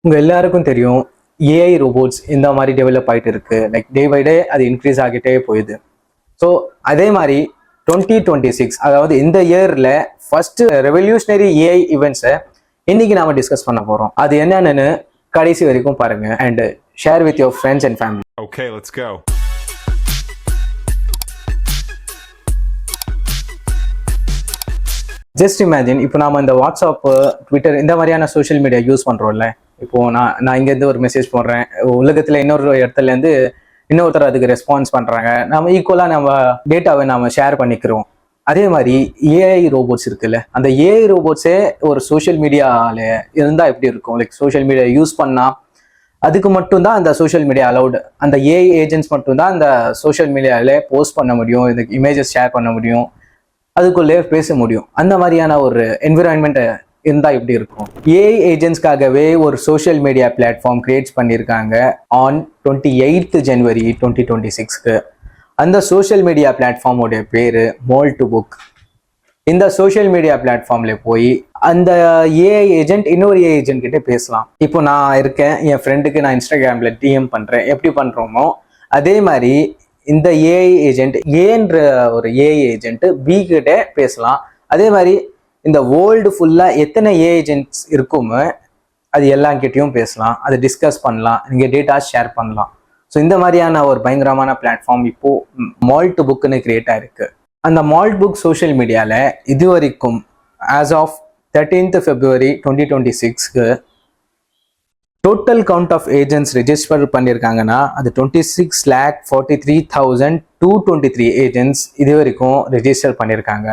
உங்க எல்லாருக்கும் தெரியும் ஏஐ ரோபோட்ஸ் இந்த மாதிரி டெவலப் ஆகிட்டு இருக்கு. லைக் டே பை டே அது இன்க்ரீஸ் ஆகிட்டே போகுது. ஸோ அதே மாதிரி 2026 அதாவது இந்த இயர்ல ஃபர்ஸ்ட் ரெவல்யூஷனரி ஏஐ ஈவெண்ட்ஸை இன்னைக்கு நாம டிஸ்கஸ் பண்ண போறோம். அது என்னன்னு கடைசி வரைக்கும் பாருங்க and share with your friends and family. Okay, let's go. Just imagine, இப்போ நாம இந்த வாட்ஸ்அப், ட்விட்டர் இந்த மாதிரியான சோஷியல் மீடியா யூஸ் பண்றோம்ல. இப்போ நான் இங்கேருந்து ஒரு மெசேஜ் போடுறேன், உலகத்துல இன்னொரு இடத்துல இருந்து இன்னொருத்தர் அதுக்கு ரெஸ்பான்ஸ் பண்றாங்க, நம்ம ஈக்குவலா நம்ம டேட்டாவை நாம ஷேர் பண்ணிக்கிறோம். அதே மாதிரி ஏஐ ரோபோட்ஸ் இருக்குல்ல, அந்த ஏஐ ரோபோட்ஸே ஒரு சோஷியல் மீடியால இருந்தா எப்படி இருக்கும்? லைக் சோஷியல் மீடியா யூஸ் பண்ணா அதுக்கு மட்டும்தான் அந்த சோஷியல் மீடியா அலௌடு. அந்த ஏஐ ஏஜென்ட்ஸ் மட்டும்தான் அந்த சோஷியல் மீடியாவில போஸ்ட் பண்ண முடியும், இதுக்கு இமேஜஸ் ஷேர் பண்ண முடியும், அதுக்குள்ளே பேச முடியும். அந்த மாதிரியான ஒரு என்விரான்மெண்ட் இருந்தா எப்படி இருக்கும்? ஏஐ ஏஜென்ட்ஸ்க்காகவே ஒரு சோஷியல் மீடியா பிளாட்ஃபார்ம் கிரியேட் பண்ணியிருக்காங்க ஆன் 28th January 2026. அந்த சோஷியல் மீடியா பிளாட்ஃபார்மோடைய பேரு Mall2Book. இந்த சோஷியல் மீடியா பிளாட்ஃபார்ம்ல போய் அந்த ஏஐ ஏஜென்ட் இன்னொரு ஏஐ ஏஜென்ட் கிட்ட பேசலாம். இப்போ நான் இருக்கேன், என் ஃப்ரெண்டுக்கு நான் இன்ஸ்டாகிராம்ல டிஎம் பண்றேன், எப்படி பண்றோமோ அதே மாதிரி இந்த ஏஐ ஏஜென்ட் ஏன்ற ஒரு ஏஐ ஏஜென்ட் பி கிட்ட பேசலாம். அதே மாதிரி இந்த வேர்ல்டு ஃபுல்லா எத்தனை ஏஐ ஏஜென்ட்ஸ் இருக்குமோ அது எல்லாங்கிட்டையும் பேசலாம், அதை டிஸ்கஸ் பண்ணலாம், நீங்க டேட்டா ஷேர் பண்ணலாம். ஸோ இந்த மாதிரியான ஒரு பயங்கரமான பிளாட்ஃபார்ம் இப்போ Mall2Bookன்னு கிரியேட் ஆயிருக்கு. அந்த Mall2Book சோஷியல் மீடியால இது வரைக்கும் as of 13th February 2026 total count of agents register பண்ணியிருக்காங்கன்னா அது 26,43,223 ஏஜென்ட்ஸ் இது வரைக்கும் ரெஜிஸ்டர் பண்ணியிருக்காங்க.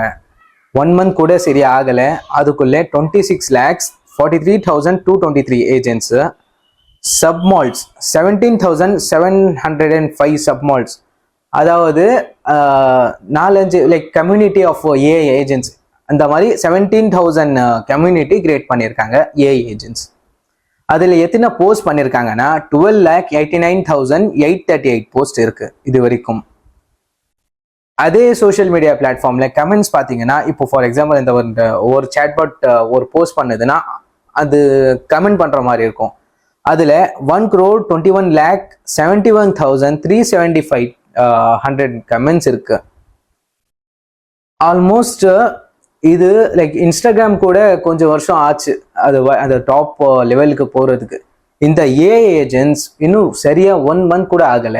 1 month கூட சரி ஆகலை, அதுக்குள்ளே 26,43,223 ஏஜென்ட்ஸ். சப்மால்ஸ் 17,705 சப்மால்ஸ், அதாவது 4-5 like community of AI agents. அந்த மாதிரி 17,000 கம்யூனிட்டி கிரியேட் பண்ணியிருக்காங்க ஏஐ ஏஜென்ட்ஸ். அதில் எத்தனை போஸ்ட் பண்ணியிருக்காங்கன்னா 12,89,838 போஸ்ட் இருக்கு இது வரைக்கும். அதே சோஷியல் மீடியா பிளாட்ஃபார்ம்ல கமெண்ட்ஸ் பார்த்தீங்கன்னா, இப்போ ஃபார் எக்ஸாம்பிள் இந்த ஒரு சேட்பாட் ஒரு போஸ்ட் பண்ணுதுன்னா அது கமெண்ட் பண்ற மாதிரி இருக்கும். அதுல 1,21,71,375 கமெண்ட்ஸ் இருக்கு. ஆல்மோஸ்ட் இது லைக் இன்ஸ்டாகிராம் கூட கொஞ்சம் வருஷம் ஆச்சு அது டாப் லெவலுக்கு போறதுக்கு. இந்த ஏஐ ஏஜென்ட்ஸ் இன்னும் சரியா 1 month கூட ஆகல,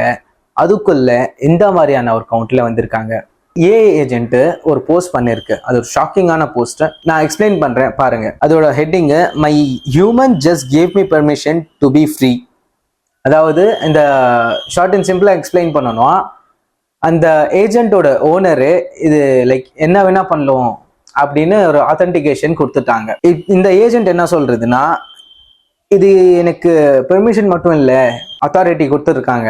அதுக்குள்ள இந்த மாதிரியான ஒரு கவுண்ட்ல வந்திருக்காங்க. ஏஐ ஏஜென்ட் ஒரு போஸ்ட் பண்ணிருக்கு, அது ஒரு ஷாக்கிங்கான போஸ்ட். நான் எக்ஸ்பிளைன் பண்றேன் பாருங்க. அதோட heading my human just gave me permission to be free. அதாவது இந்த ஷார்ட் அண்ட் சிம்பிளா எக்ஸ்பிளைன் பண்ணணும், அந்த ஏஜென்ட்டோட ஓனரு இது லைக் என்ன வேணா பண்ணலாம் அப்படின்னு ஒரு ஆத்தென்டிகேஷன் கொடுத்துட்டாங்க. இந்த ஏஜென்ட் என்ன சொல்றதுன்னா, இது எனக்கு பெர்மிஷன் மட்டும் இல்லை, அத்தாரிட்டி கொடுத்துருக்காங்க.